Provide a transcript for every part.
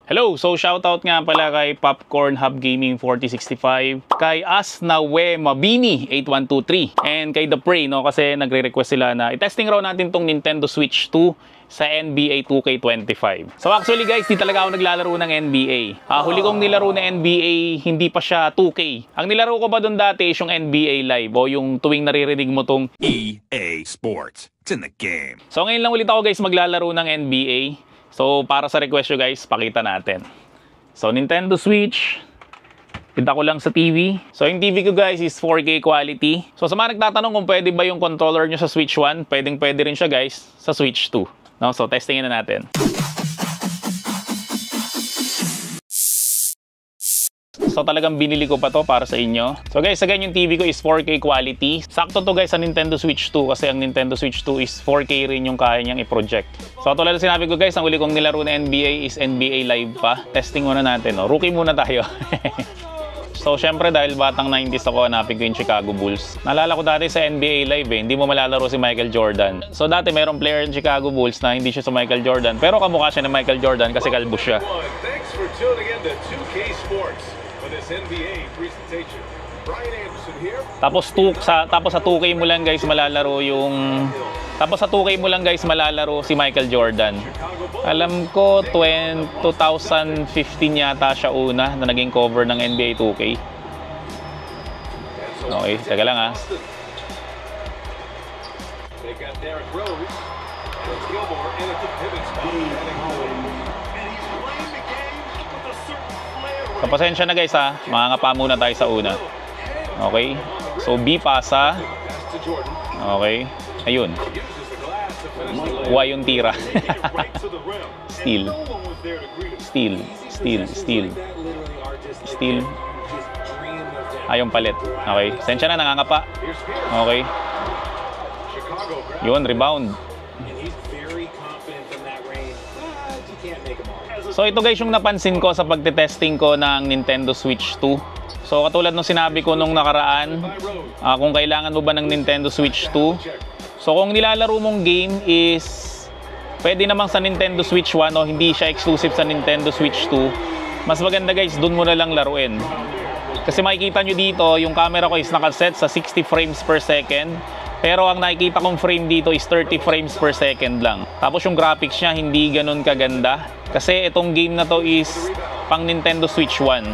Hello! So shoutout nga pala kay Popcorn Hub Gaming 4065, kay Asnawe Mabini 8123, and kay The Prey, no? Kasi nagre-request sila na i-testing raw natin tong Nintendo Switch 2 sa NBA 2K25. So actually guys, di talaga ako naglalaro ng NBA. Huli kong nilaro na NBA, hindi pa siya 2K. Ang nilaro ko ba doon dati is yung NBA Live, o yung tuwing naririnig mo tong EA Sports. It's in the game. So ngayon lang ulit ako guys maglalaro ng NBA. So, para sa request nyo guys, pakita natin. So, Nintendo Switch. Kita ko lang sa TV. So, yung TV ko guys is 4K quality. So, sa mga nagtatanong kung pwede ba yung controller nyo sa Switch 1, pwede rin siya guys sa Switch 2. No? So, testingin na natin. So talagang binili ko pa to para sa inyo. So guys, again yung TV ko is 4K quality. Sakto to guys sa Nintendo Switch 2 kasi ang Nintendo Switch 2 is 4K rin yung kaya niyang i-project. So tulad na sinabi ko guys, ang uli kong nilaro na NBA is NBA Live pa. Testing muna natin, no? Rookie muna tayo. So syempre dahil batang 90s ako, hanapin ko yung Chicago Bulls. Naalala ko dati sa NBA Live hindi mo malalaro si Michael Jordan. So dati mayroong player in Chicago Bulls na hindi siya sa Michael Jordan, pero kamukha siya ng Michael Jordan kasi kalbo siya. Thanks for tuning in to 2K Sports. This NBA presentation. Brian Anderson here. Tapos sa 2K mo lang guys malalaro si Michael Jordan. Alam ko 2015 yata siya una na naging cover ng NBA 2K. Okay, teka lang ha. They got Derrick Rose. Gilmore in at the pivot spot. So, pasensya na guys ha, mangangapa muna tayo sa una. Okay, so B pasa. Okay, ayun. Kuha yung tira. Steal. Ayun palit. Okay, pasensya na, nangangapa. Okay. Yun, rebound. So ito guys yung napansin ko sa pagte-testing ko ng Nintendo Switch 2. So katulad nung sinabi ko nung nakaraan, kung kailangan mo ba ng Nintendo Switch 2. So kung nilalaro mong game is pwede namang sa Nintendo Switch 1 o hindi siya exclusive sa Nintendo Switch 2. Mas maganda guys, dun mo na lang laruin. Kasi makikita nyo dito, yung camera ko is nakaset sa 60 frames per second. Pero ang nakikita kong frame dito is 30 frames per second lang. Tapos yung graphics niya hindi ganun kaganda. Kasi itong game na to is pang Nintendo Switch 1.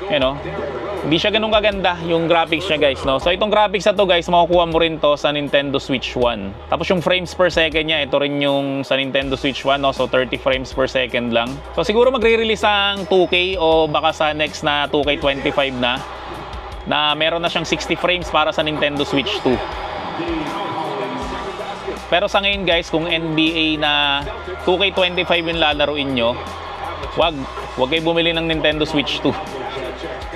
You know, hindi siya ganun kaganda yung graphics niya guys, no? So itong graphics na to guys, makukuha mo rin to sa Nintendo Switch 1. Tapos yung frames per second niya, ito rin yung sa Nintendo Switch 1, no? So 30 frames per second lang. So siguro magre-release ang 2K o baka sa next na 2K25 na meron na siyang 60 frames para sa Nintendo Switch 2. Pero sa ngayon guys, kung NBA na 2K25 yung lalaruin nyo, wag kayo bumili ng Nintendo Switch 2.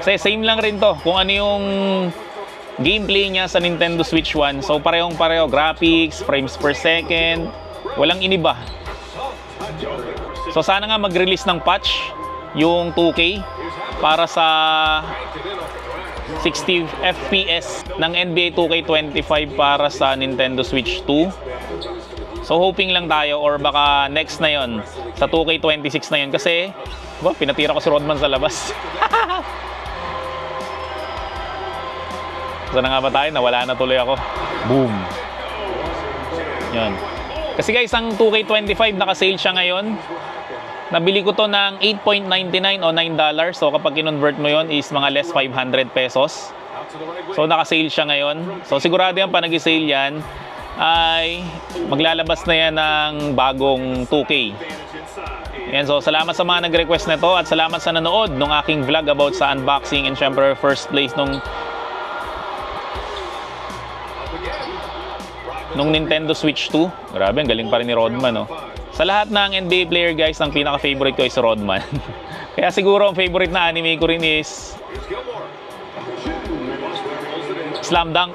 Kasi same lang rin to kung ano yung gameplay niya sa Nintendo Switch 1. So parehong-pareho, graphics, frames per second, walang iniba. So sana nga mag-release ng patch yung 2K para sa 60 FPS ng NBA 2K25 para sa Nintendo Switch 2. So hoping lang tayo or baka next na yon sa 2K26 na yon kasi pinatira ko si Rodman sa labas. Saan na nga ba tayo? Nawala na tuloy ako. Boom. Yan. Kasi guys, ang 2K25 naka-sale siya ngayon. Nabili ko to ng $8.99 o $9. So kapag kinonvert mo yon is mga less 500 pesos. So naka-sale siya ngayon. So sigurado yan pa nag-sale yan ay maglalabas na yan ng bagong 2K. Yan, so salamat sa mga nag-request na to at salamat sa nanood ng aking vlog about sa unboxing and syempre first place nung Nintendo Switch 2. Grabe, ang galing pa rin ni Rodman, no? Sa lahat ng NBA player guys, ang pinaka-favorite ko is Rodman. Kaya siguro ang favorite na anime ko rin is Slam Dunk.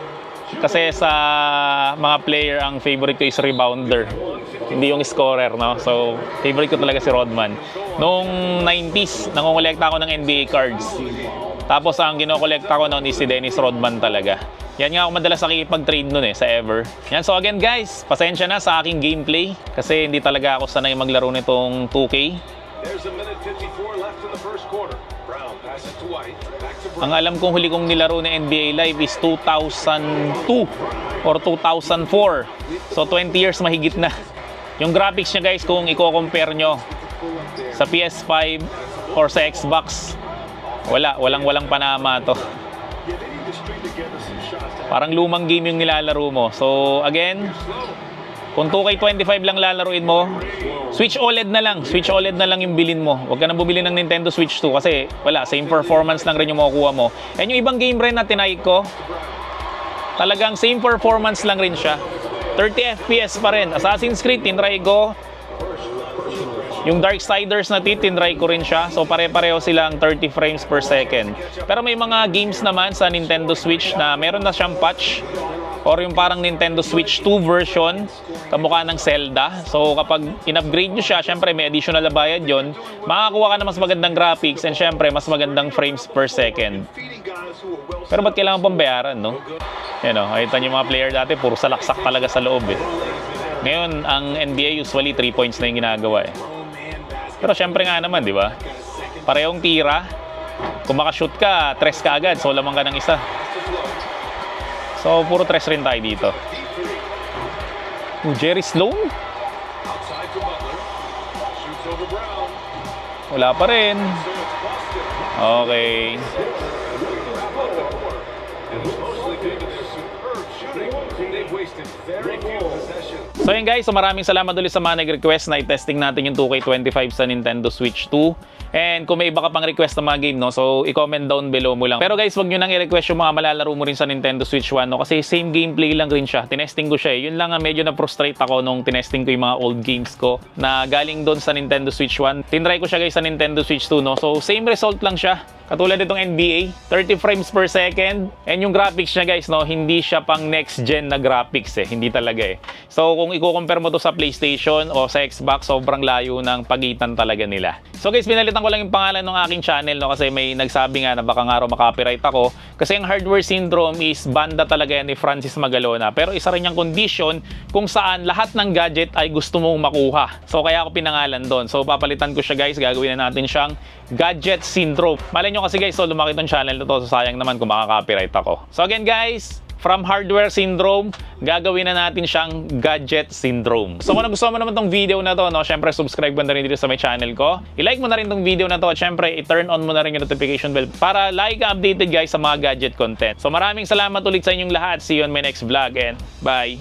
Kasi sa mga player, ang favorite ko is rebounder. Hindi yung scorer, no? So, favorite ko talaga si Rodman. Noong 90s, nangongolekta ako ng NBA cards. Tapos ang kinokolekta ko noon is si Dennis Rodman talaga. Yan nga ako madalas nakikipag-trade nun sa Ever. Yan, so again guys, pasensya na sa aking gameplay kasi hindi talaga ako sanay maglaro nitong 2K. There's a minute 54 left in the first quarter. Brown passes to White. Back to Brown. Ang alam kong huli kong nilaro na NBA Live is 2002 or 2004. So 20 years mahigit na. Yung graphics niya guys, kung i-compare nyo sa PS5 or sa Xbox, walang panama to. Parang lumang game yung nilalaro mo. So again, kung 2K25 lang lalaruin mo, Switch OLED na lang. Switch OLED na lang yung bilin mo. Huwag ka nang bumili ng Nintendo Switch 2 kasi wala, same performance lang rin yung makukuha mo. And yung ibang game rin na tinay ko, talagang same performance lang rin siya. 30 FPS pa rin. Assassin's Creed, tinry ko. Yung Darksiders na tinry ko rin siya. So pare-pareho silang 30 frames per second. Pero may mga games naman sa Nintendo Switch na meron na siyang patch or yung parang Nintendo Switch 2 version, kamukha ng Zelda. So kapag in-upgrade nyo siya, syempre may additional na bayad yun, makakuha ka na mas magandang graphics and syempre mas magandang frames per second. Pero ba't kailangan pang bayaran, no? Yan o, nakita nyo yung mga player dati, puro salaksak talaga sa loob eh. Ngayon, ang NBA usually 3 points na yung ginagawa eh. Pero syempre nga naman, di ba? Parehong tira. Kung makashoot ka, 3 ka agad, so lamang ka ng isa. So, puro 3 rin tayo dito. Jerry Sloan? Outside to Butler. Shoots over Brown. Wala pa rin. So it's busted. Okay. And it's mostly due to their superb shooting. They've wasted very few possessions. So yun guys, so maraming salamat ulit sa mga nag-request na i-testing natin yung 2K25 sa Nintendo Switch 2. And kung may iba ka pang request na mga game, no, so i-comment down below mo lang. Pero guys, wag nyo nang i-request yung mga malalaro mo rin sa Nintendo Switch 1, no, kasi same gameplay lang rin siya. Tinesting ko siya eh. Yun lang nga, medyo na-frustrate ako nung tinesting ko yung mga old games ko na galing doon sa Nintendo Switch 1. Tinry ko siya guys sa Nintendo Switch 2, no, so same result lang siya. Katulad nitong NBA, 30 frames per second. And yung graphics niya guys, no, hindi siya pang next gen na graphics eh. Hindi talaga eh. So kung i-compare mo to sa PlayStation o sa Xbox, sobrang layo ng pagitan talaga nila. So guys, pinalitan ko lang yung pangalan ng aking channel, no, kasi may nagsabi nga na baka nga raw makapiright ako. Kasi yung Hardware Syndrome is banda talaga yan ni Francis Magalona. Pero isa rin yung condition kung saan lahat ng gadget ay gusto mong makuha. So kaya ako pinangalan doon. So papalitan ko siya guys, gagawin na natin siyang Gadget Syndrome. Malay nyo kasi guys, so lumaki tong channel na to, so sayang naman kung makaka-copyright ako. So again guys, from Hardware Syndrome, gagawin na natin siyang Gadget Syndrome. So kung nagustuhan mo naman tong video na to, no, syempre subscribe mo na rin dito sa my channel ko. I-like mo na rin tong video na to at syempre i-turn on mo na rin yung notification bell para lagi ka updated guys sa mga gadget content. So maraming salamat ulit sa inyong lahat. See you on my next vlog and bye!